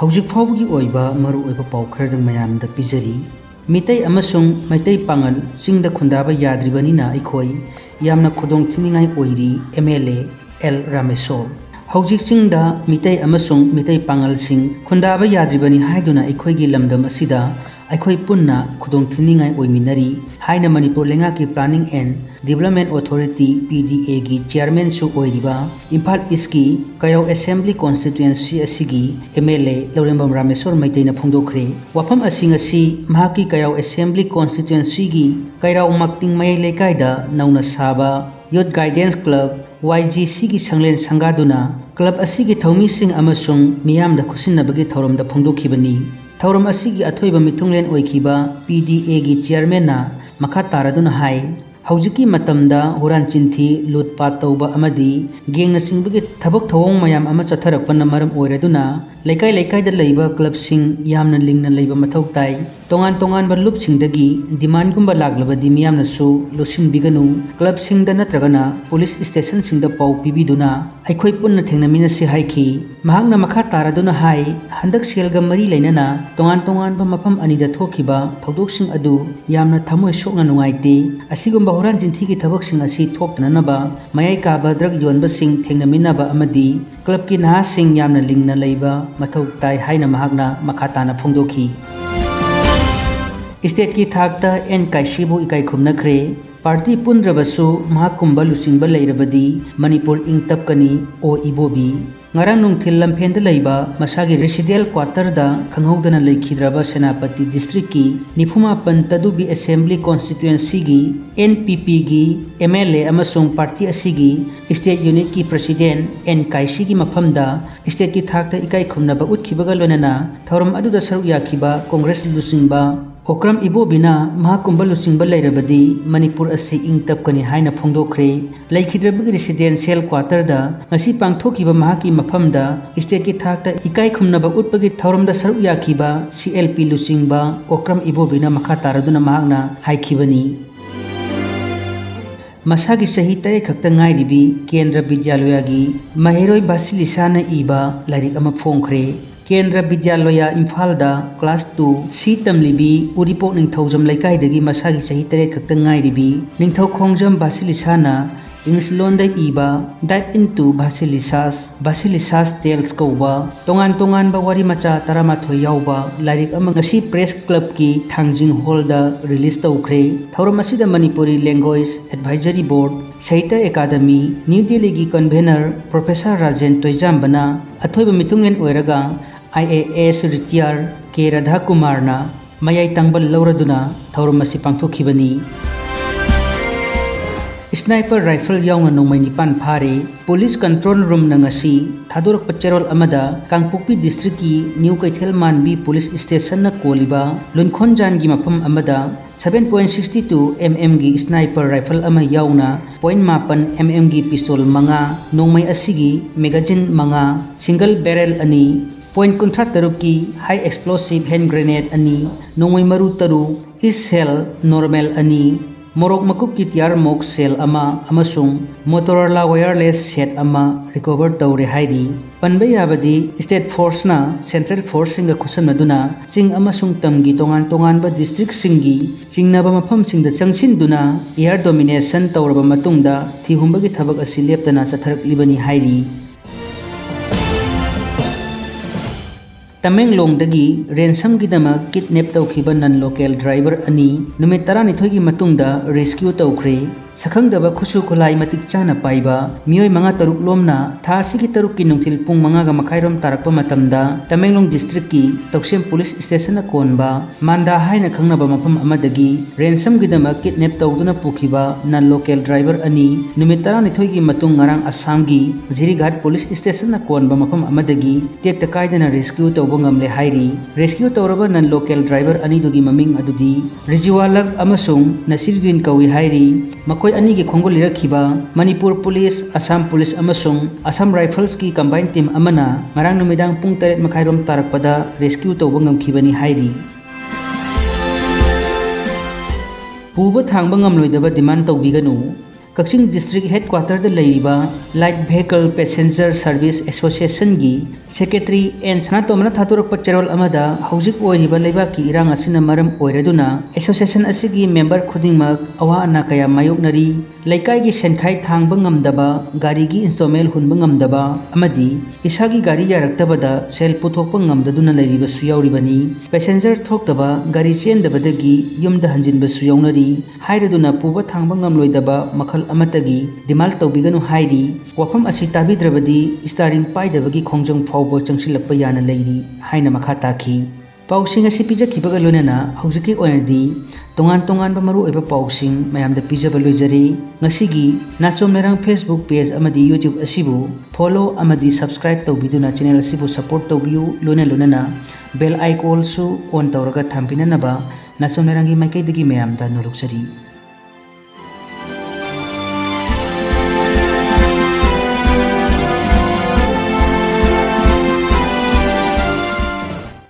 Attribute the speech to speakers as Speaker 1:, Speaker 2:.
Speaker 1: हौजिक फाउबगी ओइबा मरु ओइबा पाउ खरदंग मयामदा पिजरी मितै अमसुंग मैतै पांगल चिंगदा खुंदाबा याद्रिबनिना अइखोइ यामना खुदोंग थिनिंगाइ ओइरी एमएलए एल रामेश्वर हौजिक चिंगदा मितै अमसुंग मितै पांगल सिंग खुंदाबा याद्रिबनि हाइदुना अइखोइगी लमदम असिदा अइखोइ पुन्ना खुदोंग थिनिंगाइ ओइमिनरी हाइना मणिपुर लेंगाकी planning and development authority PDA की चेयरमैन सु ओइरिबा इम्फाल ईस्ट की कैराव असेंबली कॉन्स्टिट्यूएंसी असिगी MLA लौरेंबम रामेश्वर मैतैना फोंदोखरे वाफम असिंग असि महाकी कैराव असेंबली कॉन्स्टिट्यूएंसी की कैराव मक्तिंग मयै लेकाइदा नौना साबा यूथ गाइडेंस क्लब YGC की संगलेन संगादुना क्लब असिगी थौमिसिंग अमसुंग मियामदा खुसिन्नबगी थौरमदा फोंदोखिबनी थौरम असिगी अथोइबा मिथुंगलेन ओइखिबा PDA की चेयरमैन ना मखा तारादुना हाई हौजिकी मतमदा हुरान चिंथी लूटपाट तौबा अमदी गेंगना सिंबगी थबक थवोंग मयाम अमा चथरकपन मरम ओइरदुना लेकाई लेकाइदा लैबा क्लब सिंग यामना लिंगना लैबा मथौ ताई तोंगान तोंगान बा लूप सिंगदगी डिमांड गुंबा लागलबदी मियामना सु लोसिन बिगनु क्लब सिंगदा नत्रगना पुलिस स्टेशन सिंगदा पाउ पिबिदुना अइखोइ पुन्ना थेंगनामिनसि हाइखी महांगना मखा तारादुना हाई हंदक सेलगा मरी लैनना तोंगान तोंगान बा मफम अनिदा थोखिबा थौदोकसिंग अदु यामना थमोय सोकना नुंगाइते असिगुंबा हुरान चिंथी की थबकसिंग असि थोक्तननबा मयाई काबा ड्रग योनबसिंग थेंगनामिनबा अमदी क्लब की नहासिंग यामना लिंगना लैबा मथौ ताई हाइना महागना मखाताना फोंदोखी स्टेट की थाकता NKCबु इकाई खुमनखरे पार्टी पुंद्रबसु महाकुंबा लुसिंबा लैरबदी मणिपुर इंग तपकनी ओ Ibobi ngarang nungthil lampen da leiba masagi residential quarter da khanghodana leikhidraba senapati district ki nifuma pantadubi assembly constituency gi NPP gi MLA amasung party asigi state unit ki president NKC gi mafamda state ki thakta ikai khumna ba utkhibaga lonana thorum adu da saru yakhiba congress lusingba okram ibobina mahakumbal lusingba lairabadi manipur asi ing tapkani haina phongdokhre leikhidrabagi residential quarter da ngasi pangthokiba mahaki mafamda state ki thakta ikai khumnaba utpagi thorumda saru yakhiba CLP lusingba okram ibobina makha taraduna mahakna haikhibani masagi sahi tare khakta ngairibi kendra vidyalaya gi maheroi basilisana iba lairik ama phongkhre केंद्र विद्यालय Imphal class 2 सी तमलिबी उरिपोक निंगथौजम लैकाइदगी मसागी सही तरे खक्ता ngairibi निंगथौ खोंजम बासिलिसाना English लोन दा इबा डाइव इनटू बासिलिसास टेल्स कौबा तोंगान तोंगान बा वारी मचा तरामाथोय यावबा लाइरिक अमा ngasi प्रेस क्लब की थांजिंग हॉल दा रिलीज तौख्रे थौरम असिदा Manipuri language advisory board Sahitya Akademi new Delhi की कन्वेनर प्रोफेसर राजेन तोयजामबना अथोइबा मिथुंगलेन ओइरगा IAS रिटायर के राधा कुमारना मयाई तंगबल लौरदुना थौरम असी पांथोखिबनी स्नाइपर राइफल यावना नोंमै निपान फारे पुलिस कंट्रोल रूम नंगसी थादोरक पचेरोल अमदा कांगपोकपी डिस्ट्रिक्ट की new Keithelmanbi police station न कोलिबा लुनखोनजान की मफम अमदा 7.62 mm की स्नाइपर राइफल अमा यावना 0.8 mm की पिस्तौल मंगा नोंमै असिगी मैगजीन मंगा सिंगल बैरल अनि 0.53 की हाई एक्सप्लोसिव हैंड ग्रेनेड अनि नोंमै मरु तरु इस सेल नॉर्मल अनि मोरक मकुप की तियार मोक सेल अमा अमसुंग मोटोरोला वायरलेस सेट अमा रिकवर तौरे हाइरी पनबे याबदी स्टेट फोर्स ना सेंट्रल फोर्स सिंग खुसनदुना सिंग अमसुंग तमगी तोंगान तोंगान बा डिस्ट्रिक्ट सिंगी चिंगनाबा मफम सिंग द चंगसिनदुना एयर डोमिनेशन तौरबा मतुंगदा थिहुंबगी थबक असि लेप्तना चथरकलिबनी हाइरी तमेंगलोंगदगी रेंसम गिदमा किडनैप तौखिबा नन लोकल ड्राइवर अनि नुमित 12 की मतुंगदा रेस्क्यू तौख्रे सखंगदबा खुसु खुलाई मतिक चाना पाइबा मियोय मंगा तरुक लोमना था सिगी तरुक की नुंथिल पुंग मंगा गा मखाइरोम तारकपा मतमदा तमेंगलोंग डिस्ट्रिक्ट की तौसेम पुलिस स्टेशन न कोनबा मांदा हाइना खंगनबा मफम अमदगी रेंसम गिदमा किडनैप तौदुना पुखिबा नन लोकल ड्राइवर अनि नुमित 12 की मतुंग ngarang असम की जिरीघाट पुलिस स्टेशन न कोनबा मफम अमदगी टेक तकाइदना रेस्क्यू तौबा ngamle हाइरी रेस्क्यू तौरबा नन लोकल ड्राइवर अनि दुगी ममिंग अदुदी रिजिवालक अमसुंग नसीरुद्दीन कौई हाइरी मकोई अनि की खोंगोल लिरखिबा मणिपुर पुलिस असम पुलिस अमसुंग असम राइफल्स की कंबाइन टीम अमना ngarang नुमिदांग पुंग 8 मखाइरोम तारकपदा रेस्क्यू तौबा ngamkhibani हाइरी पुबा थांबा ngamloidaba डिमांड तौबिगनु कक्चिंग डिस्ट्रिक्ट हेडक्वार्टर लेरिबा light vehicle passenger service association की सेक्रेटरी एन सनातोमना थादोरप चेरोल अमदा हौजिक ओइरिबा लेबाकी इरांग असिना मरम ओइरेदुना एसोसिएशन असिगी मेंबर खुदिंगमक अवा अना कया मायोकनरी लैकाई सेनखाई थांग ngamdaba गाड़ी की इंस्टॉलमेंट हुनब ngamdaba अमदी इसागी गाड़ी यारक्तबदा सेल पुथोकप ngamdaduna लेरिबसु यावरिबनी पैसेंजर थोक्तबा गाड़ी चेंदबदगी युमदा हंजिनबसु यावनरी हाइरदुना पुबा थांग ngamloidaba मखल अमतगी डिमांड तौबिगनु हाइरी वफम असि ताबिद्रबदी स्टारिंग पाइदबगी खोंजंग फावबो चंगसिलप्पा याना लेरी हाइना मखा ताखी पाउसिंग असि पिजखिबगा लोनेना हौजिकी ओइनदी तोंगान मरु ओइबा पाउसिंग मयामदा पिजबा लोइजरी ngasiगी नाचोमनेरांग फेसबुक पेज अमदी यूट्यूब असिबु फॉलो अमदी सब्सक्राइब तौबिदुना चैनल असिबु सपोर्ट तौबियु लोनेना बेल आइकॉन सु ऑन तौरगा थांपिननबा नाचोमनेरांगी माइकैदगी मयामदा नोलुकजरी।